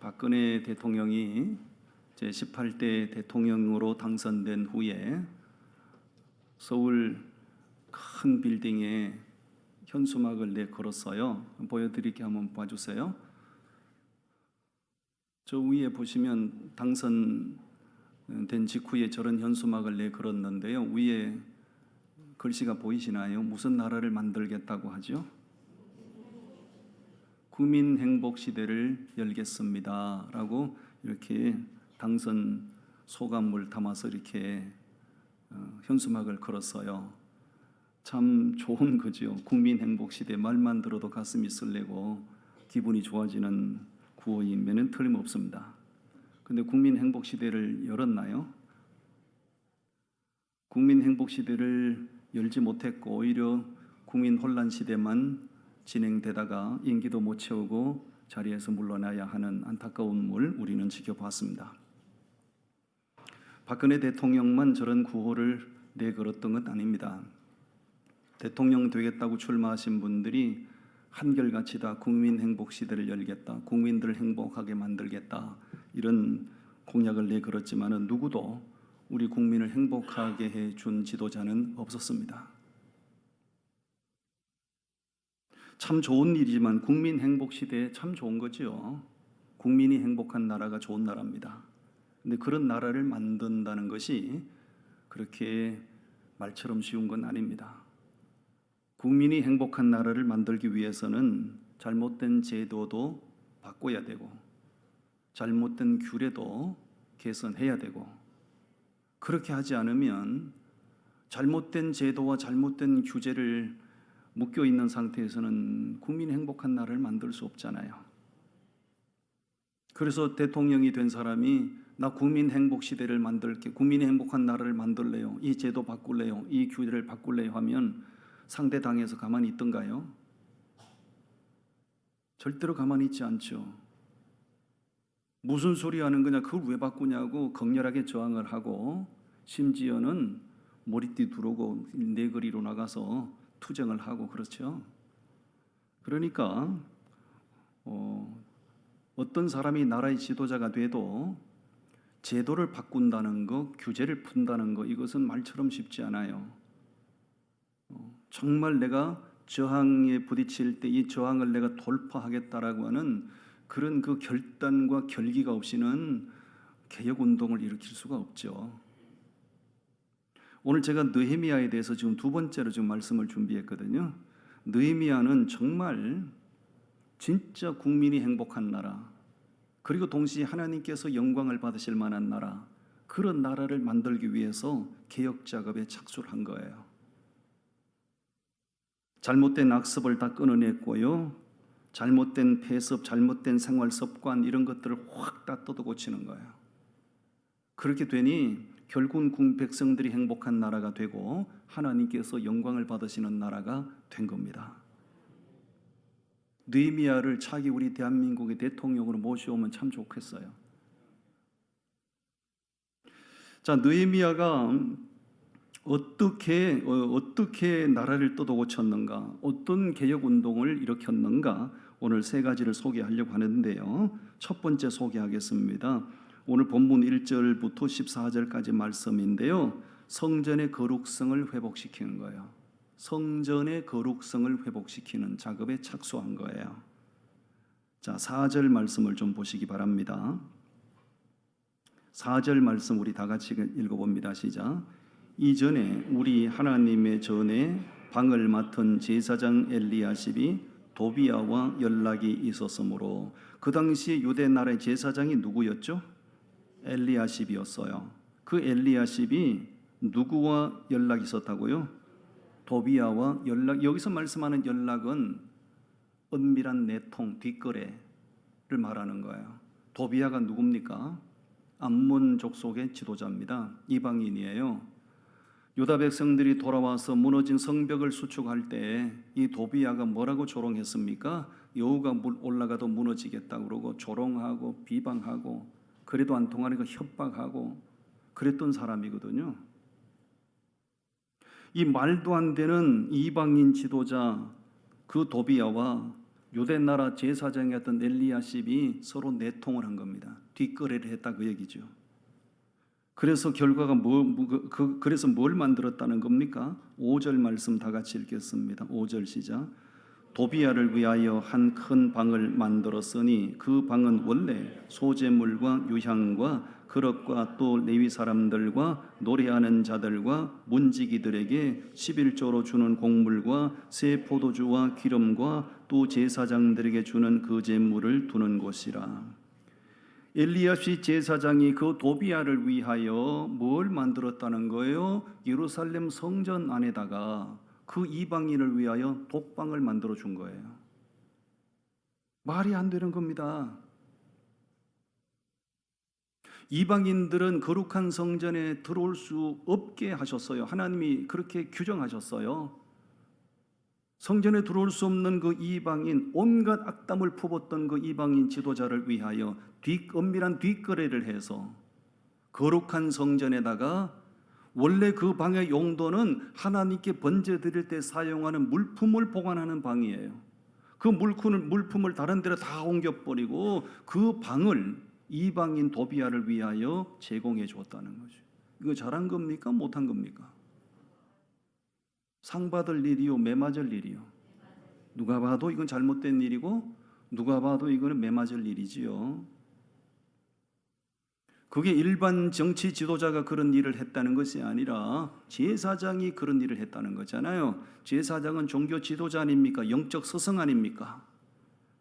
박근혜 대통령이 제18대 대통령으로 당선된 후에 서울 큰 빌딩에 현수막을 내걸었어요. 보여드릴게 한번 봐주세요. 저 위에 보시면 당선된 직후에 저런 현수막을 내걸었는데요. 위에 글씨가 보이시나요? 무슨 나라를 만들겠다고 하죠? 국민 행복 시대를 열겠습니다 라고 이렇게 당선 소감을 담아서 이렇게 현수막을 걸었어요. 참 좋은 거죠. 국민 행복 시대 말만 들어도 가슴이 설레고 기분이 좋아지는 구호이면은 틀림없습니다. 근데 국민 행복 시대를 열었나요? 국민 행복 시대를 열지 못했고 오히려 국민 혼란 시대만 진행되다가 임기도 못 채우고 자리에서 물러나야 하는 안타까움을 우리는 지켜봤습니다. 박근혜 대통령만 저런 구호를 내걸었던 것 아닙니다. 대통령 되겠다고 출마하신 분들이 한결같이 다 국민 행복 시대를 열겠다, 국민들을 행복하게 만들겠다 이런 공약을 내걸었지만은 누구도 우리 국민을 행복하게 해준 지도자는 없었습니다. 참 좋은 일이지만 국민 행복 시대에 참 좋은 거죠. 국민이 행복한 나라가 좋은 나라입니다. 근데 그런 나라를 만든다는 것이 그렇게 말처럼 쉬운 건 아닙니다. 국민이 행복한 나라를 만들기 위해서는 잘못된 제도도 바꿔야 되고 잘못된 규례도 개선해야 되고 그렇게 하지 않으면 잘못된 제도와 잘못된 규제를 묶여 있는 상태에서는 국민이 행복한 나라를 만들 수 없잖아요. 그래서 대통령이 된 사람이 나 국민 행복 시대를 만들게, 국민이 행복한 나라를 만들래요, 이 제도 바꿀래요, 이 규제를 바꿀래요 하면 상대 당에서 가만히 있던가요? 절대로 가만히 있지 않죠. 무슨 소리 하는 거냐, 그걸 왜 바꾸냐고 격렬하게 저항을 하고 심지어는 머리띠 두르고 내거리로 나가서 투쟁을 하고 그렇죠. 그러니까 어떤 사람이 나라의 지도자가 돼도 제도를 바꾼다는 거, 규제를 푼다는 거 이것은 말처럼 쉽지 않아요. 정말 내가 저항에 부딪힐 때 이 저항을 내가 돌파하겠다라고 하는 그런 그 결단과 결기가 없이는 개혁운동을 일으킬 수가 없죠. 오늘 제가 느헤미야에 대해서 지금 두 번째로 지금 말씀을 준비했거든요. 느헤미야는 정말 진짜 국민이 행복한 나라, 그리고 동시에 하나님께서 영광을 받으실 만한 나라, 그런 나라를 만들기 위해서 개혁 작업에 착수를 한 거예요. 잘못된 악습을 다 끊어냈고요. 잘못된 폐습, 잘못된 생활 습관 이런 것들을 확 다 뜯어 고치는 거예요. 그렇게 되니 결국은 백성들이 행복한 나라가 되고 하나님께서 영광을 받으시는 나라가 된 겁니다. 느헤미야를 차기 우리 대한민국의 대통령으로 모셔오면 참 좋겠어요. 자, 느헤미야가 어떻게 나라를 뜯어 고쳤는가, 어떤 개혁 운동을 일으켰는가 오늘 세 가지를 소개하려고 하는데요. 첫 번째 소개하겠습니다. 오늘 본문 1절부터 14절까지 말씀인데요. 성전의 거룩성을 회복시키는 거예요. 성전의 거룩성을 회복시키는 작업에 착수한 거예요. 자, 4절 말씀을 좀 보시기 바랍니다. 4절 말씀 우리 다 같이 읽어봅니다. 시작. 이전에 우리 하나님의 전에 방을 맡은 제사장 엘리야십이 도비야와 연락이 있었으므로, 그 당시 유대 나라의 제사장이 누구였죠? 엘리야십이었어요. 그 엘리야십이 누구와 연락이 있었다고요? 도비야와 연락. 여기서 말씀하는 연락은 은밀한 내통, 뒷거래를 말하는 거예요. 도비야가 누굽니까? 암몬족 속의 지도자입니다. 이방인이에요. 유다 백성들이 돌아와서 무너진 성벽을 수축할 때 이 도비야가 뭐라고 조롱했습니까? 여우가 올라가도 무너지겠다 그러고 조롱하고 비방하고, 그래도 안 통하니까 협박하고 그랬던 사람이거든요. 이 말도 안 되는 이방인 지도자 그 도비야와 유대 나라 제사장이었던 엘리야십이 서로 내통을 한 겁니다. 뒷거래를 했다 그 얘기죠. 그래서 결과가 그래서 뭘 만들었다는 겁니까? 5절 말씀 다 같이 읽겠습니다. 5절 시작. 도비야를 위하여 한 큰 방을 만들었으니 그 방은 원래 소재물과 유향과 그릇과 또 레위 사람들과 노래하는 자들과 문지기들에게 11조로 주는 곡물과 새 포도주와 기름과 또 제사장들에게 주는 그 제물을 두는 곳이라. 엘리야시 제사장이 그 도비야를 위하여 뭘 만들었다는 거예요? 예루살렘 성전 안에다가 그 이방인을 위하여 독방을 만들어 준 거예요. 말이 안 되는 겁니다. 이방인들은 거룩한 성전에 들어올 수 없게 하셨어요. 하나님이 그렇게 규정하셨어요. 성전에 들어올 수 없는 그 이방인, 온갖 악담을 품었던 그 이방인 지도자를 위하여 엄밀한 뒷거래를 해서 거룩한 성전에다가 원래 그 방의 용도는 하나님께 번제 드릴 때 사용하는 물품을 보관하는 방이에요. 그 물품을 다른 데로 다 옮겨버리고 그 방을 이방인 도비야를 위하여 제공해 주었다는 거죠. 이거 잘한 겁니까? 못한 겁니까? 상 받을 일이요, 매 맞을 일이요. 누가 봐도 이건 잘못된 일이고 누가 봐도 이거는 매 맞을 일이지요. 그게 일반 정치 지도자가 그런 일을 했다는 것이 아니라 제사장이 그런 일을 했다는 거잖아요. 제사장은 종교 지도자 아닙니까? 영적 스승 아닙니까?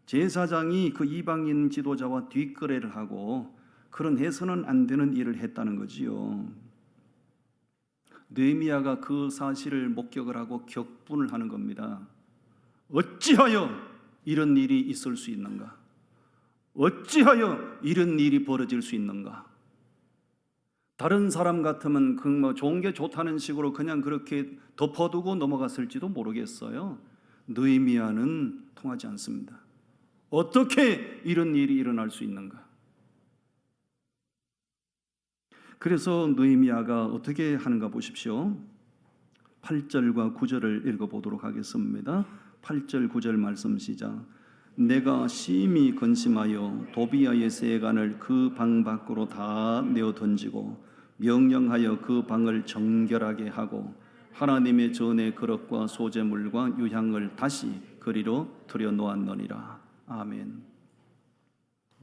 제사장이 그 이방인 지도자와 뒷거래를 하고 그런 해서는 안 되는 일을 했다는 거지요. 느헤미야가 그 사실을 목격을 하고 격분을 하는 겁니다. 어찌하여 이런 일이 있을 수 있는가? 어찌하여 이런 일이 벌어질 수 있는가? 다른 사람 같으면 그 좋은 게 좋다는 식으로 그냥 그렇게 덮어두고 넘어갔을지도 모르겠어요. 느헤미야는 통하지 않습니다. 어떻게 이런 일이 일어날 수 있는가? 그래서 느헤미야가 어떻게 하는가 보십시오. 8절과 9절을 읽어보도록 하겠습니다. 8절 9절 말씀 시작. 내가 심히 근심하여 도비야의 세간을 그 방 밖으로 다 내어 던지고 명령하여 그 방을 정결하게 하고 하나님의 전의 그릇과 소재물과 유향을 다시 그리로 들여놓았느니라. 아멘.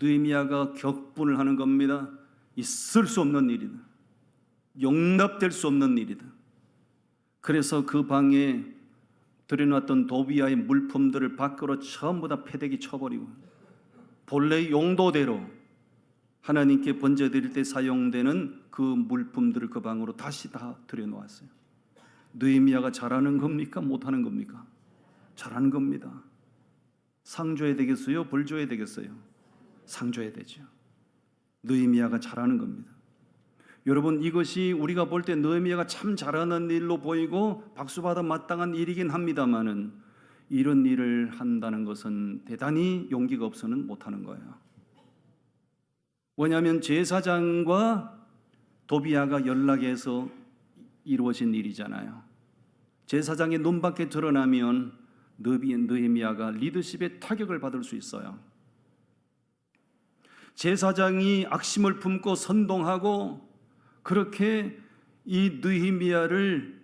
느헤미야가 격분을 하는 겁니다. 있을 수 없는 일이다. 용납될 수 없는 일이다. 그래서 그 방에 들여놨던 도비야의 물품들을 밖으로 전부 다 패대기 쳐버리고 본래의 용도대로 하나님께 번제 드릴 때 사용되는 그 물품들을 그 방으로 다시 다 들여놓았어요. 느헤미야가 잘하는 겁니까? 못하는 겁니까? 잘하는 겁니다. 상 줘야 되겠어요? 벌 줘야 되겠어요? 상 줘야 되죠. 느헤미야가 잘하는 겁니다. 여러분, 이것이 우리가 볼 때 느헤미야가 참 잘하는 일로 보이고 박수받아 마땅한 일이긴 합니다만은 이런 일을 한다는 것은 대단히 용기가 없어는 못하는 거예요. 왜냐하면 제사장과 도비야가 연락해서 이루어진 일이잖아요. 제사장의 눈밖에 드러나면 느헤미야가 리더십의 타격을 받을 수 있어요. 제사장이 악심을 품고 선동하고 그렇게 이 느헤미야를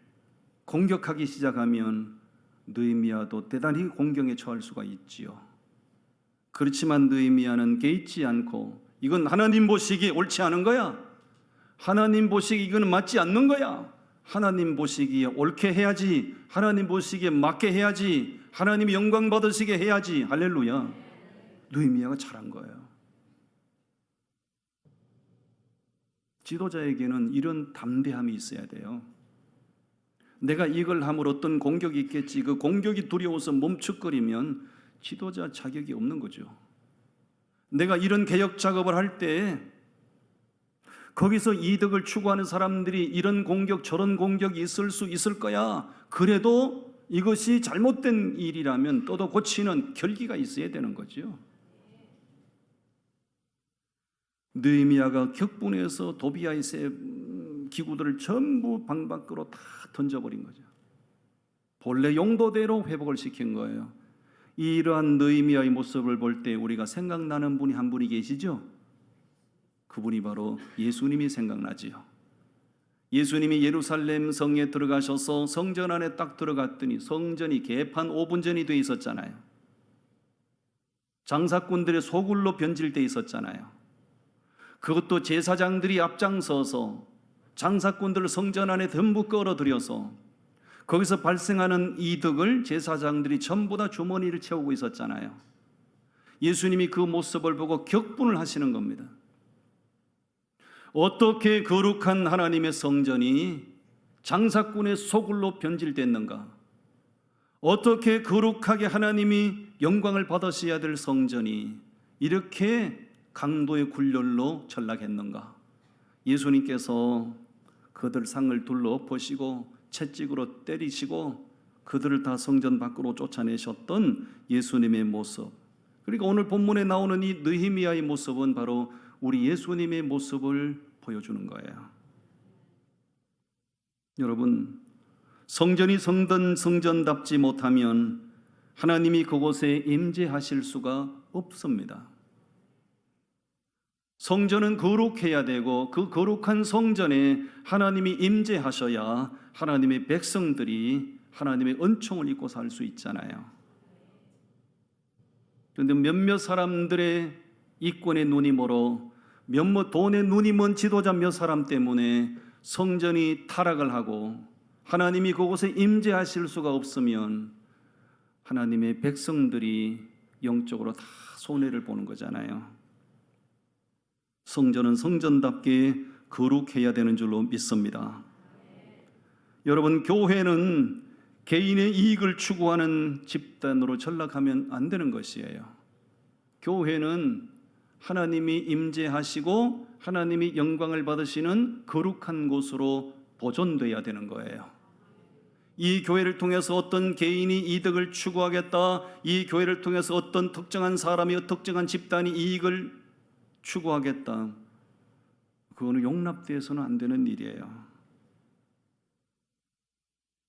공격하기 시작하면 느헤미야도 대단히 공경에 처할 수가 있지요. 그렇지만 느헤미야는 개의치 않고 이건 하나님 보시기에 옳지 않은 거야. 하나님 보시기에 이건 맞지 않는 거야. 하나님 보시기에 옳게 해야지. 하나님 보시기에 맞게 해야지. 하나님이 영광 받으시게 해야지. 할렐루야. 느헤미야가 잘한 거예요. 지도자에게는 이런 담대함이 있어야 돼요. 내가 이걸 함으로 어떤 공격이 있겠지. 그 공격이 두려워서 멈칫거리면 지도자 자격이 없는 거죠. 내가 이런 개혁 작업을 할 때 거기서 이득을 추구하는 사람들이 이런 공격 저런 공격이 있을 수 있을 거야. 그래도 이것이 잘못된 일이라면 또도 고치는 결기가 있어야 되는 거죠. 느헤미야가 격분해서 도비야의 기구들을 전부 방 밖으로 다 던져버린 거죠. 본래 용도대로 회복을 시킨 거예요. 이러한 느헤미야의 모습을 볼 때 우리가 생각나는 분이 한 분이 계시죠? 그분이 바로 예수님이 생각나지요. 예수님이 예루살렘 성에 들어가셔서 성전 안에 딱 들어갔더니 성전이 개판 5분 전이 돼 있었잖아요. 장사꾼들의 소굴로 변질돼 있었잖아요. 그것도 제사장들이 앞장서서 장사꾼들을 성전 안에 전부 끌어들여서 거기서 발생하는 이득을 제사장들이 전부 다 주머니를 채우고 있었잖아요. 예수님이 그 모습을 보고 격분을 하시는 겁니다. 어떻게 거룩한 하나님의 성전이 장사꾼의 소굴로 변질됐는가? 어떻게 거룩하게 하나님이 영광을 받으셔야 될 성전이 이렇게 강도의 굴렬로 전락했는가? 예수님께서 그들 상을 둘러 엎으시고 채찍으로 때리시고 그들을 다 성전 밖으로 쫓아내셨던 예수님의 모습, 그러니까 오늘 본문에 나오는 이 느헤미야의 모습은 바로 우리 예수님의 모습을 보여주는 거예요. 여러분, 성전이 성전답지 못하면 하나님이 그곳에 임재하실 수가 없습니다. 성전은 거룩해야 되고 그 거룩한 성전에 하나님이 임재하셔야 하나님의 백성들이 하나님의 은총을 입고 살 수 있잖아요. 그런데 몇몇 사람들의 이권의 눈이 멀어 몇몇 돈의 눈이 먼 지도자 몇 사람 때문에 성전이 타락을 하고 하나님이 그곳에 임재하실 수가 없으면 하나님의 백성들이 영적으로 다 손해를 보는 거잖아요. 성전은 성전답게 거룩해야 되는 줄로 믿습니다. 여러분, 교회는 개인의 이익을 추구하는 집단으로 전락하면 안 되는 것이에요. 교회는 하나님이 임재하시고 하나님이 영광을 받으시는 거룩한 곳으로 보존되어야 되는 거예요. 이 교회를 통해서 어떤 개인이 이득을 추구하겠다, 이 교회를 통해서 어떤 특정한 사람이 특정한 집단이 이익을 추구하겠다, 그거는 용납되어서는 안 되는 일이에요.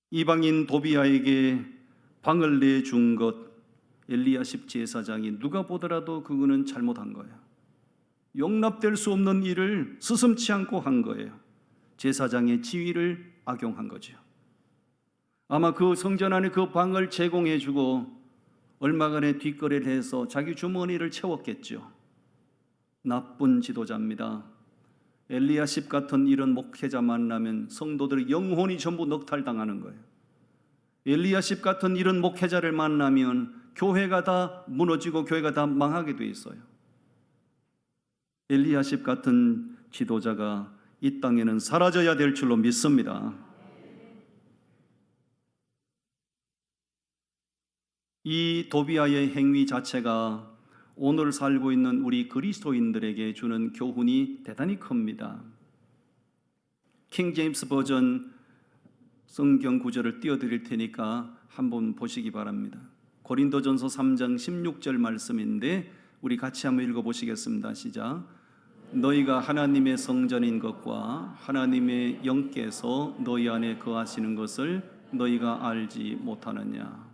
이방인 도비아에게 방을 내준 것, 엘리야십 제사장이 누가 보더라도 그거는 잘못한 거예요. 용납될 수 없는 일을 스슴치 않고 한 거예요. 제사장의 지위를 악용한 거죠. 아마 그 성전 안에 그 방을 제공해주고 얼마간의 뒷거래를 해서 자기 주머니를 채웠겠죠. 나쁜 지도자입니다. 엘리야십 같은 이런 목회자 만나면 성도들의 영혼이 전부 넉탈당하는 거예요. 엘리야십 같은 이런 목회자를 만나면 교회가 다 무너지고 교회가 다 망하게 돼 있어요. 엘리야십 같은 지도자가 이 땅에는 사라져야 될 줄로 믿습니다. 이 도비아의 행위 자체가 오늘 살고 있는 우리 그리스도인들에게 주는 교훈이 대단히 큽니다. 킹 제임스 버전 성경 구절을 띄워드릴 테니까 한번 보시기 바랍니다. 고린도전서 3장 16절 말씀인데 우리 같이 한번 읽어보시겠습니다. 시작. 너희가 하나님의 성전인 것과 하나님의 영께서 너희 안에 거하시는 것을 너희가 알지 못하느냐.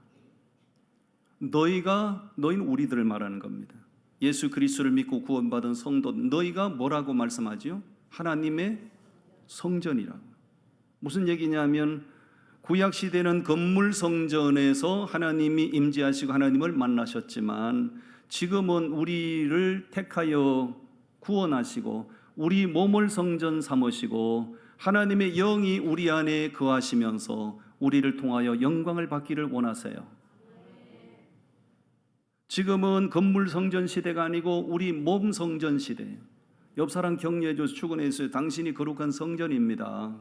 너희는 우리들을 말하는 겁니다. 예수 그리스도를 믿고 구원받은 성도, 너희가 뭐라고 말씀하지요? 하나님의 성전이라고. 무슨 얘기냐면 구약시대는 건물 성전에서 하나님이 임재하시고 하나님을 만나셨지만 지금은 우리를 택하여 구원하시고 우리 몸을 성전 삼으시고 하나님의 영이 우리 안에 거하시면서 우리를 통하여 영광을 받기를 원하세요. 지금은 건물 성전 시대가 아니고 우리 몸 성전 시대. 옆 사람 격려해줘서 축원해주세요. 당신이 거룩한 성전입니다.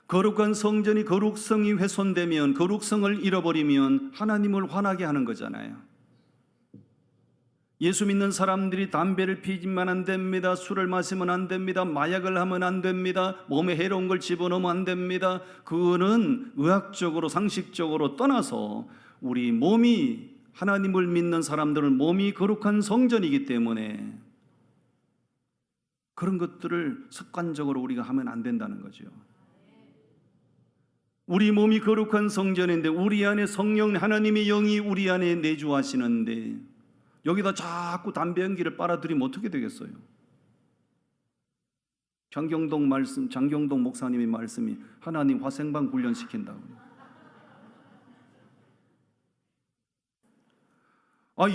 거룩한 성전이 거룩성이 훼손되면, 거룩성을 잃어버리면 하나님을 화나게 하는 거잖아요. 예수 믿는 사람들이 담배를 피우면 안 됩니다. 술을 마시면 안 됩니다. 마약을 하면 안 됩니다. 몸에 해로운 걸 집어넣으면 안 됩니다. 그거는 의학적으로 상식적으로 떠나서 우리 몸이, 하나님을 믿는 사람들은 몸이 거룩한 성전이기 때문에 그런 것들을 습관적으로 우리가 하면 안 된다는 거죠. 우리 몸이 거룩한 성전인데 우리 안에 성령 하나님의 영이 우리 안에 내주하시는데 여기다 자꾸 담배 연기를 빨아들이면 어떻게 되겠어요? 장경동 목사님의 말씀이 하나님 화생방 훈련시킨다고.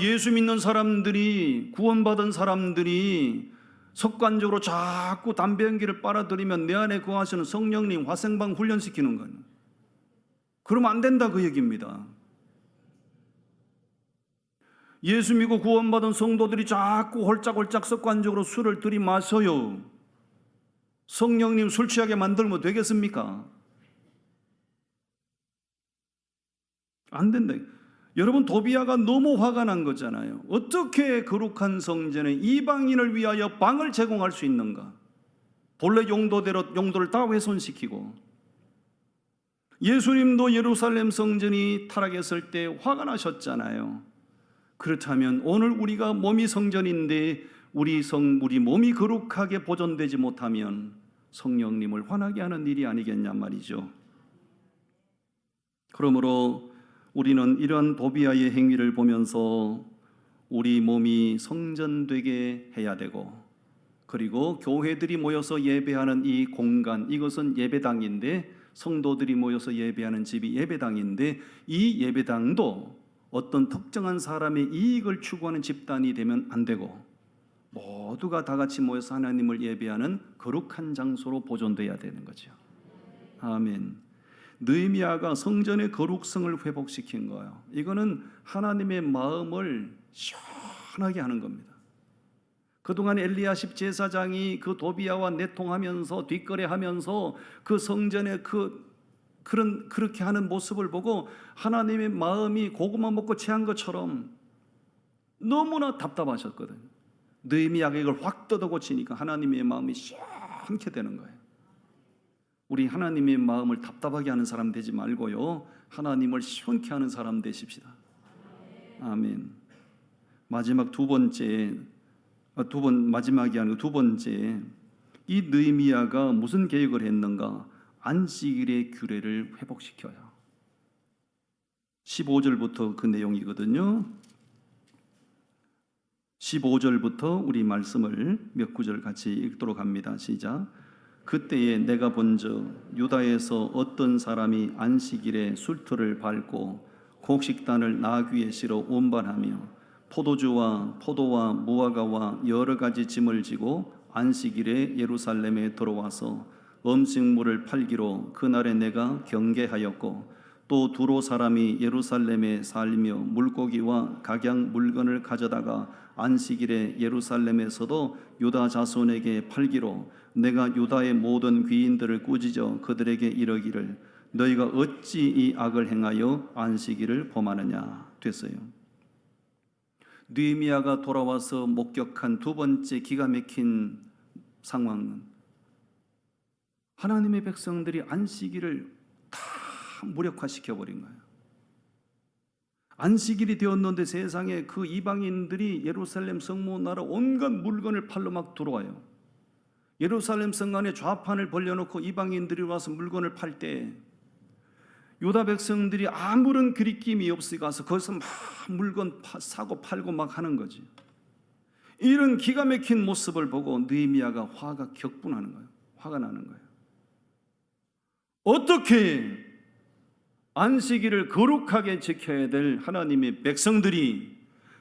예수 믿는 사람들이, 구원받은 사람들이 습관적으로 자꾸 담배 연기를 빨아들이면 내 안에 거하시는 성령님 화생방 훈련시키는 거예요. 그러면 안 된다 그 얘기입니다. 예수 믿고 구원받은 성도들이 자꾸 홀짝홀짝 습관적으로 술을 들이마셔요. 성령님 술 취하게 만들면 되겠습니까? 안 된다. 여러분, 도비아가 너무 화가 난 거잖아요. 어떻게 거룩한 성전에 이방인을 위하여 방을 제공할 수 있는가? 본래 용도를 다 훼손시키고, 예수님도 예루살렘 성전이 타락했을 때 화가 나셨잖아요. 그렇다면 오늘 우리가 몸이 성전인데 우리 몸이 거룩하게 보존되지 못하면 성령님을 화나게 하는 일이 아니겠냐 말이죠. 그러므로 우리는 이러한 도비아의 행위를 보면서 우리 몸이 성전되게 해야 되고, 그리고 교회들이 모여서 예배하는 이 공간, 이것은 예배당인데, 성도들이 모여서 예배하는 집이 예배당인데, 이 예배당도 어떤 특정한 사람의 이익을 추구하는 집단이 되면 안 되고 모두가 다 같이 모여서 하나님을 예배하는 거룩한 장소로 보존돼야 되는 거죠. 아멘. 느헤미야가 성전의 거룩성을 회복시킨 거예요. 이거는 하나님의 마음을 시원하게 하는 겁니다. 그동안 엘리야십 제사장이 그 도비야와 내통하면서 뒷거래하면서 그 성전의 그렇게 하는 모습을 보고 하나님의 마음이 고구마 먹고 체한 것처럼 너무나 답답하셨거든요. 느헤미야가 이걸 확 뜯어 고치니까 하나님의 마음이 시원케 되는 거예요. 우리 하나님의 마음을 답답하게 하는 사람 되지 말고요, 하나님을 시원케 하는 사람 되십시다. 아멘. 마지막이 아니고 두 번째, 이 느헤미야가 무슨 계획을 했는가? 안식일의 규례를 회복시켜요. 15절부터 그 내용이거든요. 15절부터 우리 말씀을 몇 구절 같이 읽도록 합니다. 시작. 그때에 내가 본즉 유다에서 어떤 사람이 안식일에 술틀을 밟고 곡식단을 나귀에 실어 운반하며 포도주와 포도와 무화과와 여러 가지 짐을 지고 안식일에 예루살렘에 들어와서 음식물을 팔기로 그날에 내가 경계하였고, 또 두로 사람이 예루살렘에 살며 물고기와 각양 물건을 가져다가 안식일에 예루살렘에서도 유다 자손에게 팔기로 내가 유다의 모든 귀인들을 꾸짖어 그들에게 이르기를 너희가 어찌 이 악을 행하여 안식일을 범하느냐 됐어요. 느헤미야가 돌아와서 목격한 두 번째 기가 막힌 상황은 하나님의 백성들이 안식일을 다 무력화시켜버린 거예요. 안식일이 되었는데 세상에 그 이방인들이 예루살렘 성문 나라 온갖 물건을 팔러 막 들어와요. 예루살렘 성 안에 좌판을 벌려놓고 이방인들이 와서 물건을 팔 때 유다 백성들이 아무런 그리낌이 없이 가서 거기서 막 물건 사고 팔고 막 하는 거지. 이런 기가 막힌 모습을 보고 느헤미야가 화가 격분하는 거예요. 화가 나는 거예요. 어떻게 안식일을 거룩하게 지켜야 될 하나님의 백성들이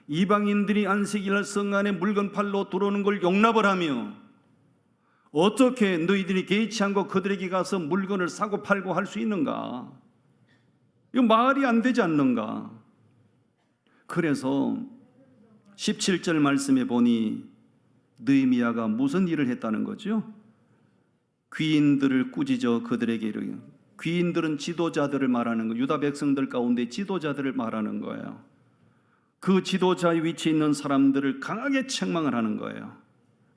이방인들이 안식일날 성 안에 물건 팔러 들어오는 걸 용납을 하며 어떻게 너희들이 개의치 않고 그들에게 가서 물건을 사고 팔고 할 수 있는가? 이거 말이 안 되지 않는가? 그래서 17절 말씀에 보니 느헤미야가 무슨 일을 했다는 거죠? 귀인들을 꾸짖어 그들에게 이르기를, 귀인들은 지도자들을 말하는 거예요. 유다 백성들 가운데 지도자들을 말하는 거예요. 그 지도자의 위치에 있는 사람들을 강하게 책망을 하는 거예요.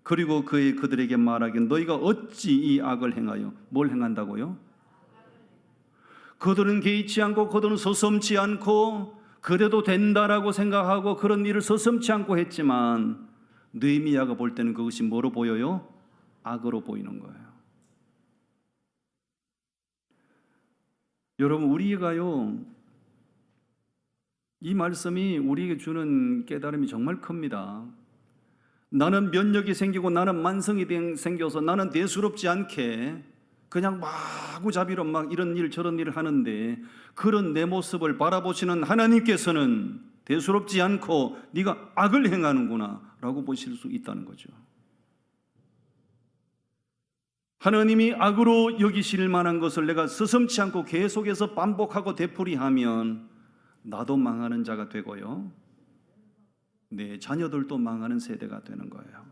그리고 그들에게 말하기를 너희가 어찌 이 악을 행하여, 뭘 행한다고요? 그들은 개의치 않고 그들은 서슴지 않고 그래도 된다라고 생각하고 그런 일을 서슴지 않고 했지만 느헤미야가 볼 때는 그것이 뭐로 보여요? 악으로 보이는 거예요. 여러분, 우리가요, 이 말씀이 우리에게 주는 깨달음이 정말 큽니다. 나는 면역이 생기고 나는 만성이 생겨서 나는 대수롭지 않게 그냥 마구잡이로 막 이런 일 저런 일을 하는데, 그런 내 모습을 바라보시는 하나님께서는 대수롭지 않고 네가 악을 행하는구나 라고 보실 수 있다는 거죠. 하나님이 악으로 여기실 만한 것을 내가 서슴지 않고 계속해서 반복하고 되풀이하면 나도 망하는 자가 되고요, 내 자녀들도 망하는 세대가 되는 거예요.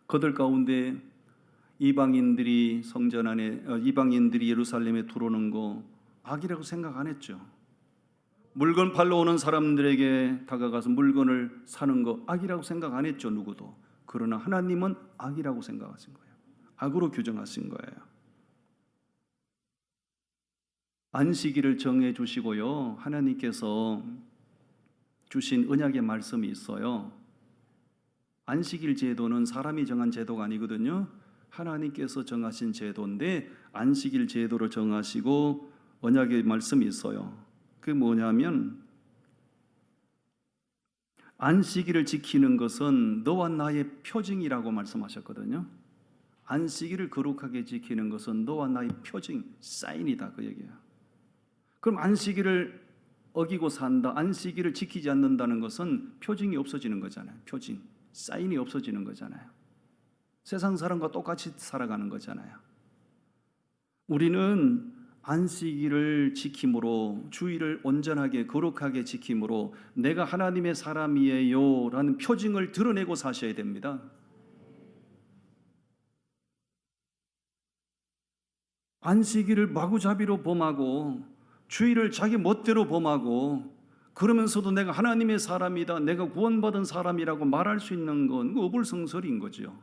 그들 가운데 이방인들이 성전 안에, 이방인들이 예루살렘에 들어오는 거 악이라고 생각 안 했죠. 물건 팔러 오는 사람들에게 다가가서 물건을 사는 거 악이라고 생각 안 했죠, 누구도. 그러나 하나님은 악이라고 생각하신 거예요. 악으로 규정하신 거예요. 안식일을 정해 주시고요, 하나님께서 주신 언약의 말씀이 있어요. 안식일 제도는 사람이 정한 제도가 아니거든요. 하나님께서 정하신 제도인데 안식일 제도를 정하시고 언약의 말씀이 있어요. 그게 뭐냐면, 안식일을 지키는 것은 너와 나의 표징이라고 말씀하셨거든요. 안식일을 거룩하게 지키는 것은 너와 나의 표징, 사인이다, 그 얘기예요. 그럼 안식일을 어기고 산다, 안식일을 지키지 않는다는 것은 표징이 없어지는 거잖아요. 표징, 사인이 없어지는 거잖아요. 세상 사람과 똑같이 살아가는 거잖아요. 우리는 안식일을 지킴으로, 주일을 온전하게 거룩하게 지킴으로 내가 하나님의 사람이에요 라는 표징을 드러내고 사셔야 됩니다. 안식일을 마구잡이로 범하고 주일을 자기 멋대로 범하고 그러면서도 내가 하나님의 사람이다, 내가 구원받은 사람이라고 말할 수 있는 건 어불성설인 거죠.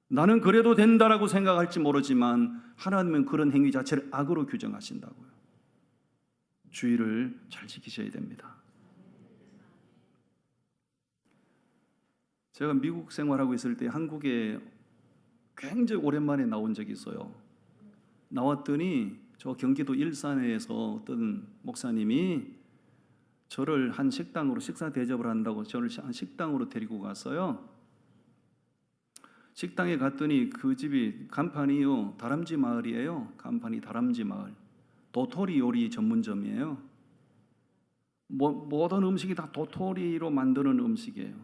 나는 그래도 된다라고 생각할지 모르지만 하나님은 그런 행위 자체를 악으로 규정하신다고요. 주의를 잘 지키셔야 됩니다. 제가 미국 생활하고 있을 때 한국에 굉장히 오랜만에 나온 적이 있어요. 나왔더니 저 경기도 일산에서 어떤 목사님이 저를 한 식당으로 식사 대접을 한다고 저를 한 식당으로 데리고 갔어요. 식당에 갔더니 그 집이 간판이요, 다람쥐 마을이에요. 간판이 다람쥐 마을. 도토리 요리 전문점이에요. 모든 음식이 다 도토리로 만드는 음식이에요.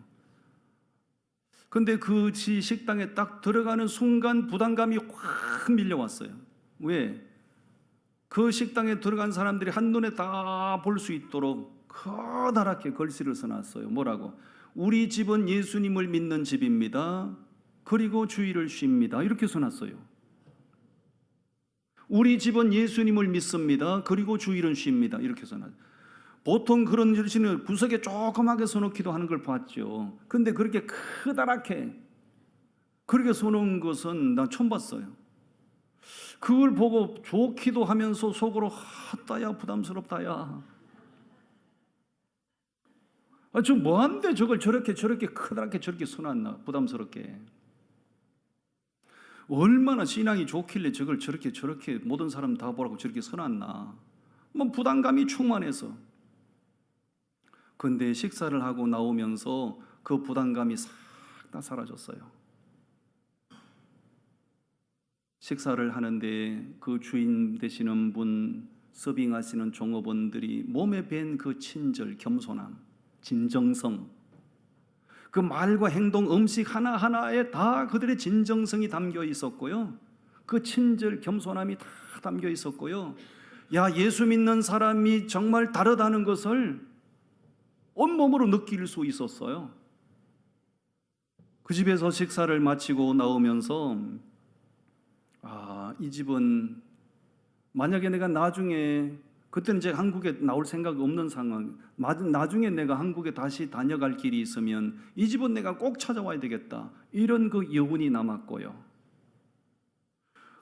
근데 그 식당에 딱 들어가는 순간 부담감이 확 밀려왔어요. 왜? 그 식당에 들어간 사람들이 한눈에 다 볼 수 있도록 커다랗게 글씨를 써놨어요. 뭐라고? 우리 집은 예수님을 믿는 집입니다. 그리고 주일을 쉽니다. 이렇게 써놨어요. 우리 집은 예수님을 믿습니다. 그리고 주일은 쉽니다. 이렇게 써놨어요. 보통 그런 글씨는 구석에 조그맣게 써놓기도 하는 걸 봤죠. 근데 그렇게 크다랗게 그렇게 써놓은 것은 난 처음 봤어요. 그걸 보고 좋기도 하면서 속으로 따야 부담스럽다야. 저 뭐한데 저걸 저렇게 크다랗게 저렇게 써놨나, 부담스럽게. 얼마나 신앙이 좋길래 저걸 저렇게 모든 사람 다 보라고 저렇게 써놨나. 뭐 부담감이 충만해서. 근데 식사를 하고 나오면서 그 부담감이 싹 다 사라졌어요. 식사를 하는데 그 주인 되시는 분, 서빙하시는 종업원들이 몸에 밴 그 친절, 겸손함, 진정성, 그 말과 행동, 음식 하나하나에 다 그들의 진정성이 담겨 있었고요. 그 친절, 겸손함이 다 담겨 있었고요. 야, 예수 믿는 사람이 정말 다르다는 것을 온몸으로 느낄 수 있었어요. 그 집에서 식사를 마치고 나오면서 이 집은 만약에 내가 나중에, 그때는 제가 한국에 나올 생각 없는 상황, 나중에 내가 한국에 다시 다녀갈 길이 있으면 이 집은 내가 꼭 찾아와야 되겠다, 이런 그 여운이 남았고요.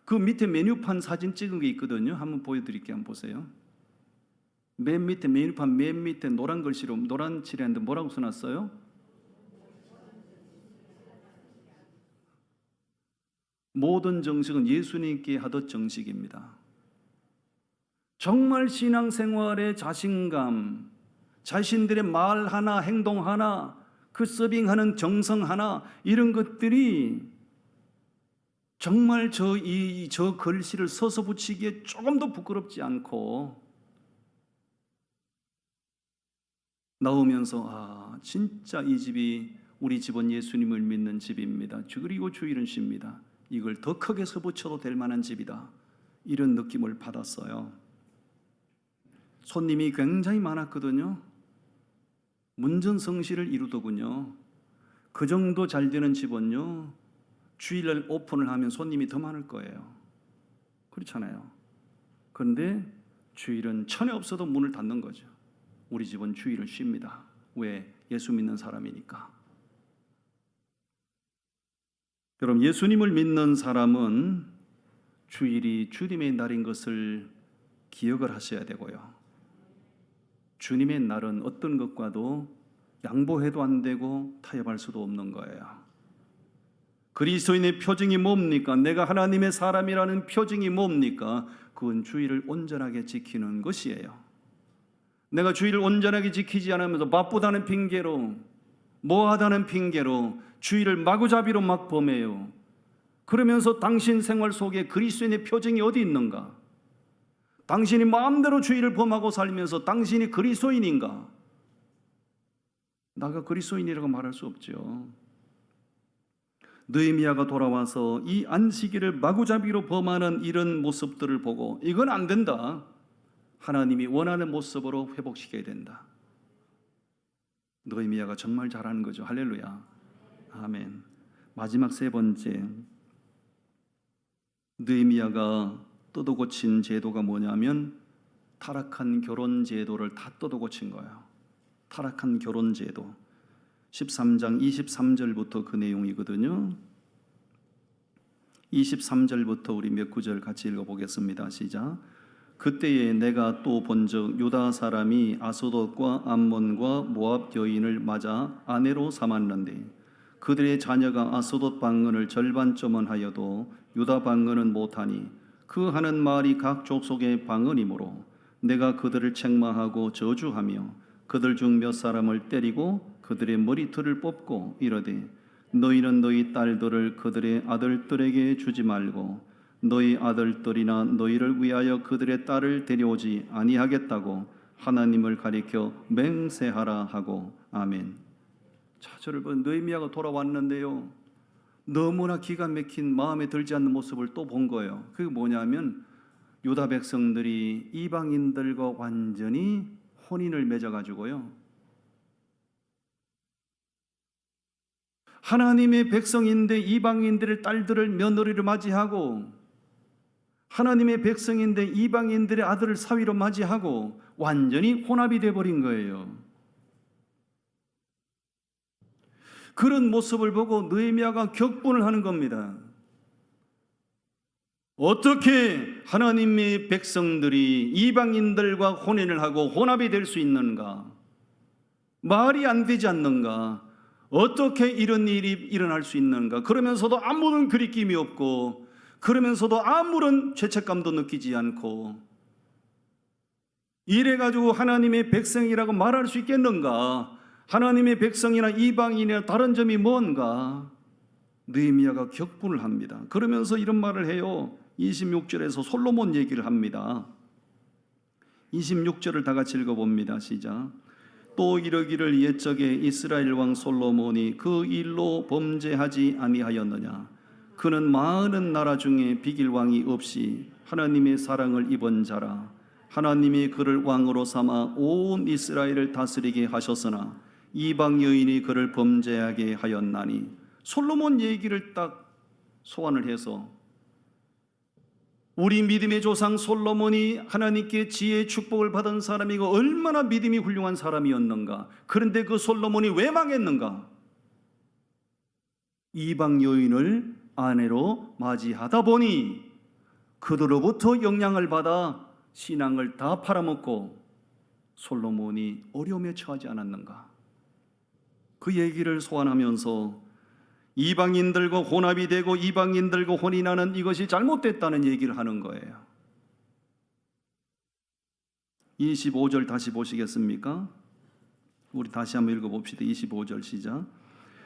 그 밑에 메뉴판 사진 찍은 게 있거든요. 한번 보여드릴게요. 한번 보세요. 맨 밑에 메뉴판 맨 밑에 노란 글씨로, 노란 칠했는데 뭐라고 써놨어요? 모든 정식은 예수님께 하던 정식입니다. 정말 신앙생활의 자신감, 자신들의 말 하나, 행동 하나, 그 서빙하는 정성 하나, 이런 것들이 정말 저 글씨를 써서 붙이기에 조금도 부끄럽지 않고 나오면서 진짜 이 집이 우리 집은 예수님을 믿는 집입니다. 그리고 주일은 쉽니다. 이걸 더 크게 써붙여도 될 만한 집이다. 이런 느낌을 받았어요. 손님이 굉장히 많았거든요. 문전성시를 이루더군요. 그 정도 잘 되는 집은요, 주일날 오픈을 하면 손님이 더 많을 거예요. 그렇잖아요. 그런데 주일은 천에 없어도 문을 닫는 거죠. 우리 집은 주일은 쉽니다. 왜? 예수 믿는 사람이니까. 여러분, 예수님을 믿는 사람은 주일이 주님의 날인 것을 기억을 하셔야 되고요. 주님의 날은 어떤 것과도 양보해도 안 되고 타협할 수도 없는 거예요. 그리스도인의 표징이 뭡니까? 내가 하나님의 사람이라는 표징이 뭡니까? 그건 주일을 온전하게 지키는 것이에요. 내가 주일을 온전하게 지키지 않으면서 바쁘다는 핑계로, 뭐하다는 핑계로 주일을 마구잡이로 막 범해요. 그러면서 당신 생활 속에 그리스도인의 표징이 어디 있는가? 당신이 마음대로 주일을 범하고 살면서 당신이 그리스도인인가? 나가 그리스도인이라고 말할 수 없죠. 느헤미야가 돌아와서 이 안식일을 마구잡이로 범하는 이런 모습들을 보고 이건 안 된다. 하나님이 원하는 모습으로 회복시켜야 된다. 느헤미야가 정말 잘하는 거죠. 할렐루야. 아멘. 마지막 세 번째, 느헤미야가 뜯어고친 제도가 뭐냐면 타락한 결혼 제도를 다 뜯어고친 거예요. 타락한 결혼 제도. 13장 23절부터 그 내용이거든요. 23절부터 우리 몇 구절 같이 읽어보겠습니다. 시작. 그때에 내가 또 본즉 유다 사람이 아스돗과 암몬과 모압 여인을 맞아 아내로 삼았는데 그들의 자녀가 아스돗 방언을 절반쯤은 하여도 유다 방언은 못하니 그 하는 말이 각 족속의 방언이므로 내가 그들을 책망하고 저주하며 그들 중 몇 사람을 때리고 그들의 머리털을 뽑고 이르되 너희는 너희 딸들을 그들의 아들들에게 주지 말고 너희 아들들이나 너희를 위하여 그들의 딸을 데려오지 아니하겠다고 하나님을 가리켜 맹세하라 하고. 아멘. 자, 여러분, 느헤미야가 돌아왔는데요, 너무나 기가 막힌 마음에 들지 않는 모습을 또 본 거예요. 그게 뭐냐면 유다 백성들이 이방인들과 완전히 혼인을 맺어가지고요, 하나님의 백성인데 이방인들의 딸들을 며느리로 맞이하고 하나님의 백성인데 이방인들의 아들을 사위로 맞이하고 완전히 혼합이 되어버린 거예요. 그런 모습을 보고 느헤미야가 격분을 하는 겁니다. 어떻게 하나님의 백성들이 이방인들과 혼인을 하고 혼합이 될 수 있는가? 말이 안 되지 않는가? 어떻게 이런 일이 일어날 수 있는가? 그러면서도 아무런 그리낌이 없고, 그러면서도 아무런 죄책감도 느끼지 않고, 이래가지고 하나님의 백성이라고 말할 수 있겠는가? 하나님의 백성이나 이방인이나 다른 점이 뭔가? 느헤미야가 격분을 합니다. 그러면서 이런 말을 해요. 26절에서 솔로몬 얘기를 합니다. 26절을 다 같이 읽어봅니다. 시작. 또 이르기를 옛적에 이스라엘 왕 솔로몬이 그 일로 범죄하지 아니하였느냐? 그는 많은 나라 중에 비길 왕이 없이 하나님의 사랑을 입은 자라. 하나님이 그를 왕으로 삼아 온 이스라엘을 다스리게 하셨으나 이방 여인이 그를 범죄하게 하였나니. 솔로몬 얘기를 딱 소환을 해서 우리 믿음의 조상 솔로몬이 하나님께 지혜의 축복을 받은 사람이고 얼마나 믿음이 훌륭한 사람이었는가. 그런데 그 솔로몬이 왜 망했는가? 이방 여인을 아내로 맞이하다 보니 그들로부터 영향을 받아 신앙을 다 팔아먹고 솔로몬이 어려움에 처하지 않았는가. 그 얘기를 소환하면서 이방인들과 혼합이 되고 이방인들과 혼인하는 이것이 잘못됐다는 얘기를 하는 거예요. 25절 다시 보시겠습니까? 우리 다시 한번 읽어봅시다. 25절 시작.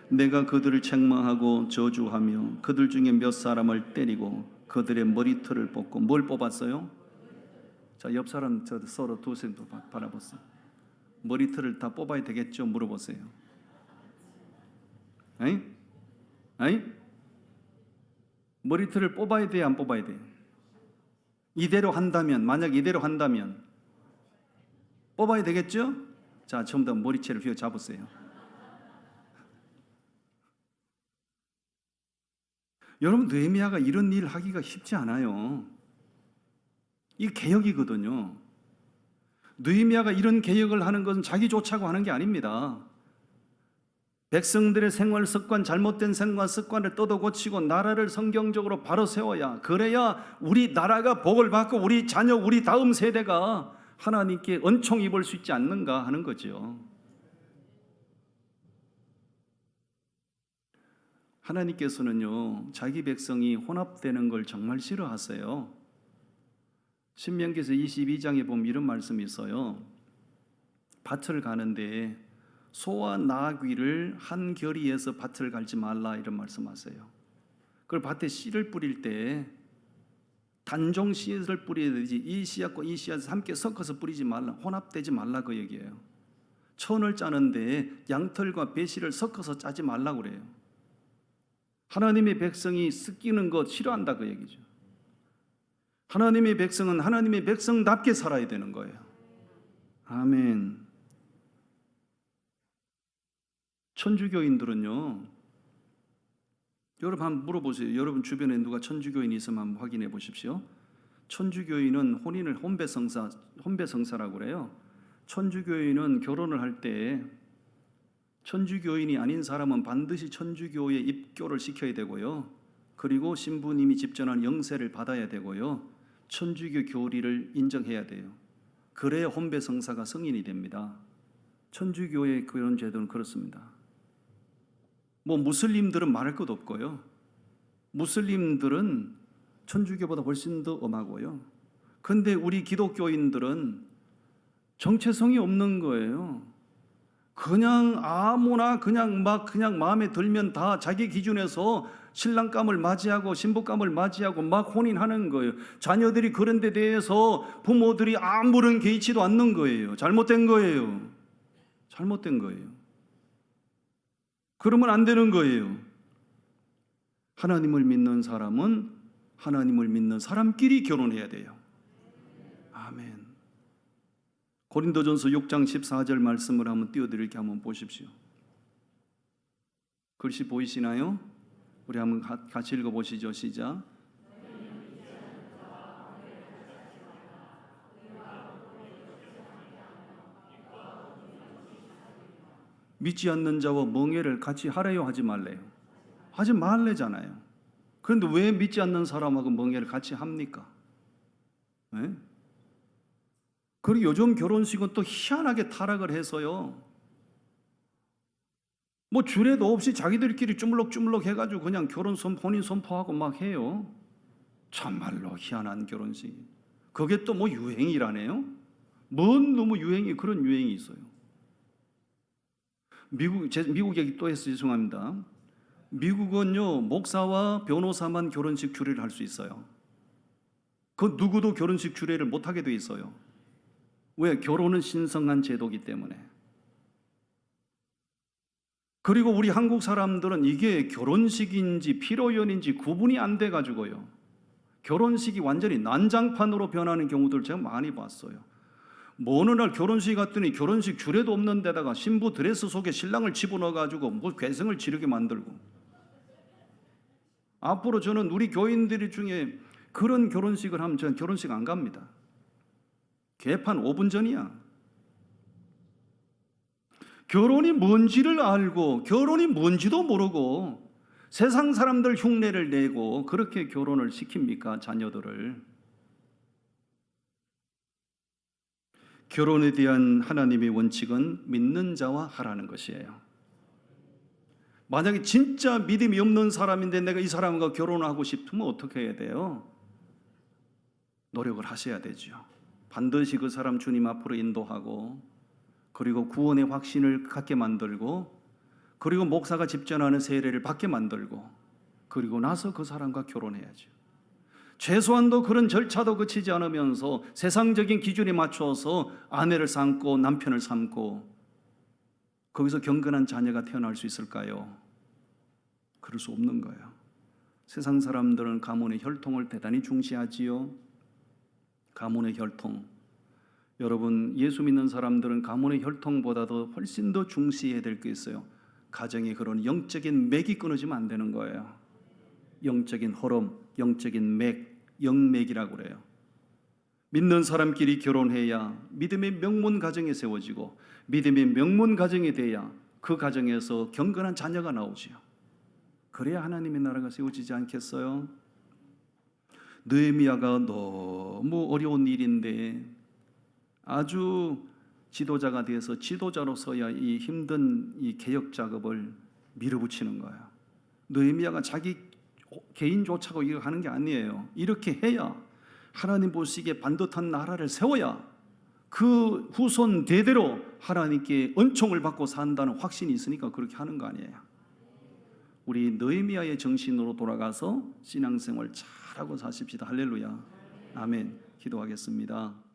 내가 그들을 책망하고 저주하며 그들 중에 몇 사람을 때리고 그들의 머리털을 뽑고, 뭘 뽑았어요? 자, 옆 사람 서로 두세 분 바라보세요. 머리털을 다 뽑아야 되겠죠? 물어보세요. 에이? 에이? 머리털을 뽑아야 돼요? 안 뽑아야 돼요? 이대로 한다면, 만약 이대로 한다면 뽑아야 되겠죠? 자, 전부 다 머리채를 휘어 잡으세요. 여러분, 느헤미야가 이런 일 하기가 쉽지 않아요. 이 개혁이거든요. 느헤미야가 이런 개혁을 하는 것은 자기 좋자고 하는 게 아닙니다. 백성들의 생활 습관, 잘못된 생활 습관을 뜯어 고치고 나라를 성경적으로 바로 세워야, 그래야 우리 나라가 복을 받고 우리 자녀, 우리 다음 세대가 하나님께 은총 입을 수 있지 않는가 하는 거죠. 하나님께서는요, 자기 백성이 혼합되는 걸 정말 싫어하세요. 신명기서 22장에 보면 이런 말씀이 있어요. 밭을 가는데 소와 나귀를 한 겨리에서 밭을 갈지 말라, 이런 말씀하세요. 그걸 밭에 씨를 뿌릴 때 단종 씨앗을 뿌려야 되지, 이 씨앗과 이 씨앗을 함께 섞어서 뿌리지 말라, 혼합되지 말라, 그 얘기예요. 천을 짜는데 양털과 배씨를 섞어서 짜지 말라 그래요. 하나님의 백성이 섞이는 것 싫어한다, 그 얘기죠. 하나님의 백성은 하나님의 백성답게 살아야 되는 거예요. 아멘. 천주교인들은요, 여러분 한번 물어보세요. 여러분 주변에 누가 천주교인이 있으면 한번 확인해 보십시오. 천주교인은 혼인을 혼배성사라고 그래요. 천주교인은 결혼을 할 때 천주교인이 아닌 사람은 반드시 천주교에 입교를 시켜야 되고요. 그리고 신부님이 집전한 영세를 받아야 되고요. 천주교 교리를 인정해야 돼요. 그래야 혼배성사가 승인이 됩니다. 천주교의 그런 제도는 그렇습니다. 뭐 무슬림들은 말할 것도 없고요. 무슬림들은 천주교보다 훨씬 더 엄하고요. 근데 우리 기독교인들은 정체성이 없는 거예요. 그냥 아무나 그냥 마음에 들면 다 자기 기준에서 신랑감을 맞이하고 신부감을 맞이하고 막 혼인하는 거예요. 자녀들이 그런 데 대해서 부모들이 아무런 개의치도 않는 거예요. 잘못된 거예요. 잘못된 거예요. 그러면 안 되는 거예요. 하나님을 믿는 사람은 하나님을 믿는 사람끼리 결혼해야 돼요. 아멘. 고린도전서 6장 14절 말씀을 한번 띄워드릴게, 한번 보십시오. 글씨 보이시나요? 우리 한번 같이 읽어보시죠. 시작. 믿지 않는 자와 멍에를 같이 하래요, 하지 말래요? 하지 말래잖아요. 그런데 왜 믿지 않는 사람하고 멍에를 같이 합니까? 네? 그리고 요즘 결혼식은 또 희한하게 타락을 해서요, 뭐 주례도 없이 자기들끼리 주물럭주물럭 해가지고 그냥 혼인 선포하고 막 해요. 참말로 희한한 결혼식. 그게 또 뭐 유행이라네요. 뭔 너무 유행이, 그런 유행이 있어요. 미국 얘기 또 해서 죄송합니다. 미국은요, 목사와 변호사만 결혼식 주례를 할 수 있어요. 그 누구도 결혼식 주례를 못하게 돼 있어요. 왜? 결혼은 신성한 제도이기 때문에. 그리고 우리 한국 사람들은 이게 결혼식인지 피로연인지 구분이 안 돼가지고요, 결혼식이 완전히 난장판으로 변하는 경우들 제가 많이 봤어요. 뭐 어느 날 결혼식 갔더니 결혼식 주례도 없는 데다가 신부 드레스 속에 신랑을 집어넣어가지고 뭐 괴성을 지르게 만들고. 앞으로 저는 우리 교인들 중에 그런 결혼식을 하면 저는 결혼식 안 갑니다. 개판 5분 전이야. 결혼이 뭔지를 알고 결혼이 뭔지도 모르고 세상 사람들 흉내를 내고 그렇게 결혼을 시킵니까, 자녀들을? 결혼에 대한 하나님의 원칙은 믿는 자와 하라는 것이에요. 만약에 진짜 믿음이 없는 사람인데 내가 이 사람과 결혼하고 싶으면 어떻게 해야 돼요? 노력을 하셔야 되죠. 반드시 그 사람 주님 앞으로 인도하고, 그리고 구원의 확신을 갖게 만들고, 그리고 목사가 집전하는 세례를 받게 만들고, 그리고 나서 그 사람과 결혼해야죠. 최소한도 그런 절차도 거치지 않으면서 세상적인 기준에 맞춰서 아내를 삼고 남편을 삼고 거기서 경건한 자녀가 태어날 수 있을까요? 그럴 수 없는 거예요. 세상 사람들은 가문의 혈통을 대단히 중시하지요. 가문의 혈통. 여러분, 예수 믿는 사람들은 가문의 혈통보다도 훨씬 더 중시해야 될 게 있어요. 가정에 그런 영적인 맥이 끊어지면 안 되는 거예요. 영적인 흐름, 영적인 맥, 영맥이라고 그래요. 믿는 사람끼리 결혼해야 믿음의 명문 가정이 세워지고, 믿음의 명문 가정이 돼야 그 가정에서 경건한 자녀가 나오지요. 그래야 하나님의 나라가 세워지지 않겠어요? 느헤미야가 너무 어려운 일인데 아주 지도자가 돼서 지도자로서야 이 힘든 이 개혁 작업을 밀어붙이는 거예요. 느헤미야가 자기 개인 조차고 이거 하는 게 아니에요. 이렇게 해야 하나님 보시기에 반듯한 나라를 세워야 그 후손 대대로 하나님께 은총을 받고 산다는 확신이 있으니까 그렇게 하는 거 아니에요. 우리 느헤미야의 정신으로 돌아가서 신앙생활 잘하고 사십시다. 할렐루야. 아멘. 기도하겠습니다.